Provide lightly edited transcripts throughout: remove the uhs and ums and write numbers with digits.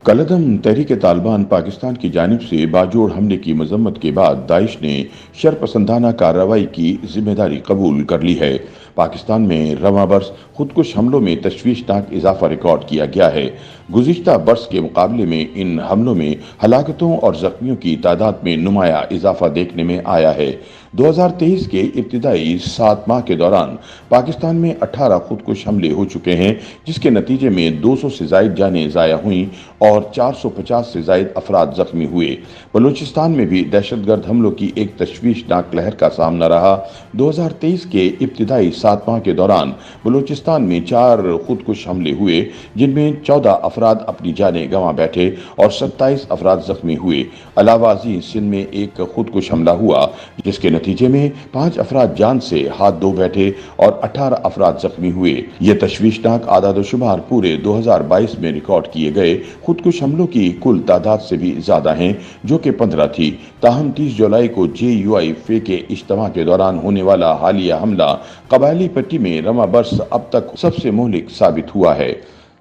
कलअदम तहरीक तालिबान पाकिस्तान की जानिब से बाजोड़ हमले की मजम्मत के बाद दाइश ने शरपसंदाना कार्रवाई की जिम्मेदारी कबूल कर ली है। पाकिस्तान में रवां बरस खुदकुश हमलों में तशवीशनाक इजाफा रिकॉर्ड किया गया है। गुज़िश्ता बरस के मुकाबले में इन हमलों में हलाकतों और जख्मियों की तादाद में नुमाया इजाफा देखने में आया है। 2023 के इब्तिदाई 7 माह के दौरान पाकिस्तान में 18 खुदकुश हमले हो चुके हैं, जिसके नतीजे में 200 से जायद जानें ज़ाया हुई और 450 से जायद अफराद जख्मी हुए। बलूचिस्तान में भी दहशतगर्द हमलों की एक तशवीशनाक लहर का सामना रहा। 2023 के इब्तिदाई 7 माह के दौरान बलूचिस्तान में 4 खुदकुश हमले हुए, जिनमें 14 अफराद अपनी जानें गंवा बैठे और 27 अफराद जख्मी हुए। अलावा सिंध में एक खुदकुश हमला हुआ, जिसके नतीजे में 5 अफराद जान से हाथ धो बैठे और 18 अफराद जख्मी हुए। ये तशवीशनाक आदाद-ओ-शुमार पूरे 2022 में रिकॉर्ड किए गए खुदकुश हमलों की कुल तादाद से भी ज्यादा हैं, जो कि 15 थी। ताहम 30 जुलाई को JUIF के इज्तिमा के दौरान होने वाला हालिया हमला कबायली पट्टी में रवां बरस अब तक सबसे मुहलिक साबित हुआ है।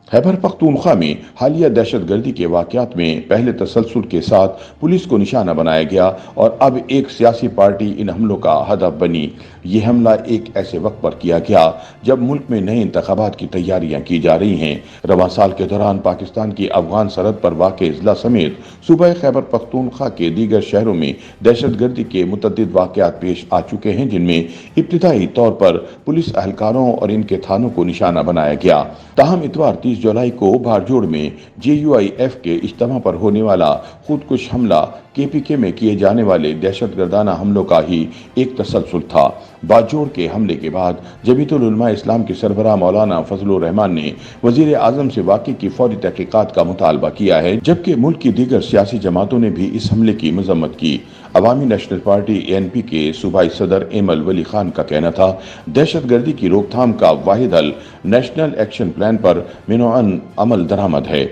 खैबर पख्तूनख्वा में हालिया दहशतगर्दी के वाक़यात में पहले तसलसल के साथ पुलिस को निशाना बनाया गया और अब एक सियासी पार्टी इन हमलों का हदफ बनी। ये हमला एक ऐसे वक्त पर किया गया जब मुल्क में नए इंतखाबात की तैयारियां की जा रही हैं। रवां साल के दौरान पाकिस्तान की अफगान सरहद पर वाक़ ज़िला समेत सूबा खैबर पख्तूनख्वा के दीगर शहरों में दहशतगर्दी के मुतअद्दिद वाक़यात पेश आ चुके हैं, जिनमें इब्तिदाई तौर पर पुलिस अहलकारों और इनके थानों को निशाना बनाया गया। ताहम इतवार 30 जुलाई को बारजोड़ में JUIF के इज्तिमा पर होने वाला खुदकुश हमला KPK में किए जाने वाले दहशतगर्दाना हमलों का ही एक तसलसल था। बाजोड़ के हमले के बाद जमीयतुल उलमा इस्लाम के सरबराह मौलाना फजलुर रहमान ने वजीर आजम से वाक़े की फौरी तहकीकात का मुतालबा किया है, जबकि मुल्क की दीगर सियासी जमातों ने भी इस हमले की मजम्मत की। अवामी नेशनल पार्टी ANP के सूबाई सदर एमल वली खान का कहना था, दहशतगर्दी की रोकथाम का वाहिद हल नेशनल एक्शन प्लान पर मिनोअन अमल दरामद है।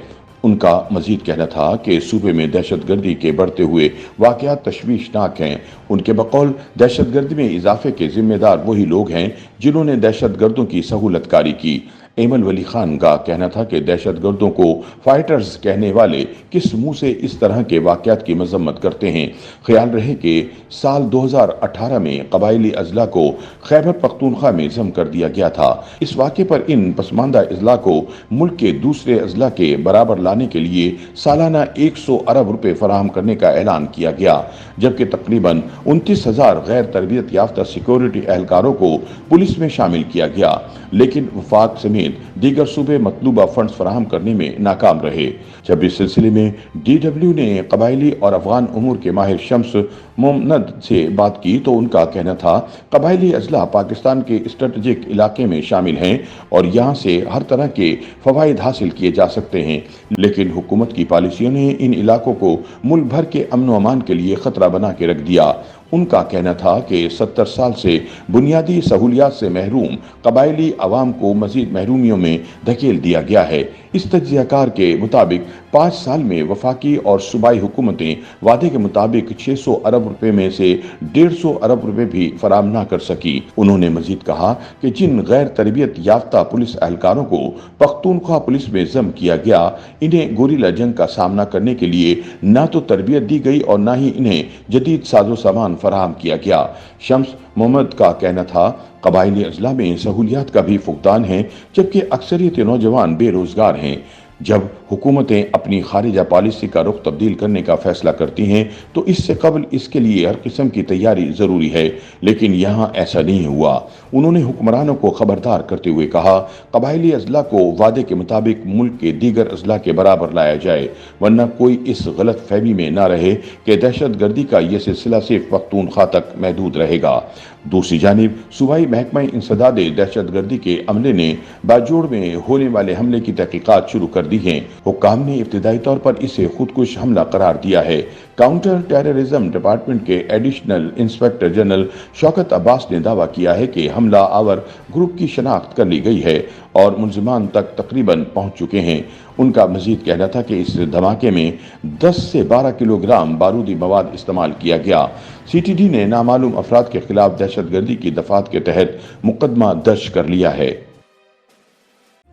उनका मजीद कहना था कि सूबे में दहशतगर्दी के बढ़ते हुए वाक़यात तशवीशनाक हैं। उनके बकौल दहशतगर्दी में इजाफे के जिम्मेदार वही लोग हैं जिन्होंने दहशतगर्दों की सहूलतकारी की। एमल वली खान का कहना था कि दहशतगर्दों को फाइटर्स कहने वाले किस मुंह से इस तरह के वाक़यात की मजम्मत करते हैं। ख्याल रहे कि साल 2018 में कबायली अजला को खैबर पख्तूनख्वा में जम कर दिया गया था। इस वाक़े पर इन पसमानदा अजला को मुल्क के दूसरे अजला के बराबर लाने के लिए सालाना 100 अरब रुपए फराहम करने का ऐलान किया गया, जबकि तकरीबन 29,000 गैर तरबियत याफ्ता सिक्योरिटी एहलकारों को पुलिस में शामिल किया गया, लेकिन वफाक समेत दीगर सूबे मतलूबा फंड्स फराहम करने में नाकाम रहे। जब इस सिलसिले में DW ने कबायली और अफगान उमूर के माहिर शम्स मोमनद से बात की तो उनका कहना था, कबायली अजला पाकिस्तान के स्ट्रेटेजिक इलाके में शामिल हैं और यहाँ से हर तरह के फवाइद हासिल किए जा सकते हैं, लेकिन हुकूमत की पॉलिसियों ने इन इलाकों को मुल्क भर के अमन व अमान के लिए खतरा बना के रख दिया। उनका कहना था कि 70 साल से बुनियादी सहूलियात से महरूम कबायली अवाम को मजीद महरूमियों में धकेल दिया गया है। इस तज्जियाकार के मुताबिक 5 साल में वफाकी और सूबाई हुकूमतें वादे के मुताबिक 600 अरब रुपए में से 150 अरब रुपए भी फराम ना कर सकी। उन्होंने मजीद कहा कि जिन गैर तरबियत याफ्ता पुलिस एहलकारों को पख्तूनख्वा पुलिस में जम किया गया, इन्हें गोरिल्ला जंग का सामना करने के लिए ना तो तरबियत दी गई और ना ही इन्हें जदीद साजो सामान फराहम किया गया। शम्स मोहम्मद का कहना था, कबायली अजला में सहूलियात का भी फुकदान है, जबकि अक्सरियत नौजवान बेरोजगार हैं। जब हुकूमतें अपनी खारिजा पॉलिसी का रुख तब्दील करने का फैसला करती हैं तो इससे कबल इसके लिए हर किस्म की तैयारी ज़रूरी है, लेकिन यहाँ ऐसा नहीं हुआ। उन्होंने हुक्मरानों को खबरदार करते हुए कहा, कबायली अजला को वादे के मुताबिक मुल्क के दीगर अजला के बराबर लाया जाए, वरना कोई इस गलत फहमी में ना रहे कि दहशतगर्दी का यह सिलसिला सिर्फ पख्तूनख्वा तक महदूद रहेगा। दूसरी जानिब सूबाई महकमा इंसदाद दहशतगर्दी के अमले ने बाजोड़ में होने वाले हमले की तहकीकात शुरू कर दी हैं। हुक्काम ने इब्तिदाई तौर पर इसे खुदकुश हमला करार दिया है। काउंटर टेररिज्म डिपार्टमेंट के additional inspector general Shaukat Abbas ने दावा किया है कि हमला आवर ग्रुप की शनाख्त कर ली गई है और मुलजिमान तक तकरीबन पहुंच चुके हैं। उनका मजीद कहना था कि इस धमाके में 10 से 12 किलोग्राम बारूदी मवाद इस्तेमाल किया गया। CTD ने नामालूम अफराद के खिलाफ दहशतगर्दी की दफात के तहत मुकदमा दर्ज कर लिया है।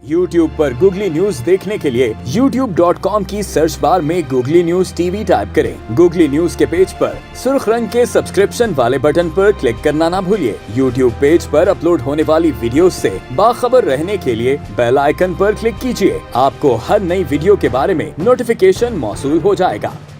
YouTube पर गूगली न्यूज देखने के लिए youtube.com की सर्च बार में गूगली न्यूज टीवी टाइप करें। गूगली न्यूज के पेज पर सुर्ख रंग के सब्सक्रिप्शन वाले बटन पर क्लिक करना ना भूलिए। YouTube पेज पर अपलोड होने वाली वीडियोस से बाखबर रहने के लिए बेल आइकन पर क्लिक कीजिए। आपको हर नई वीडियो के बारे में नोटिफिकेशन मौसूल हो जाएगा।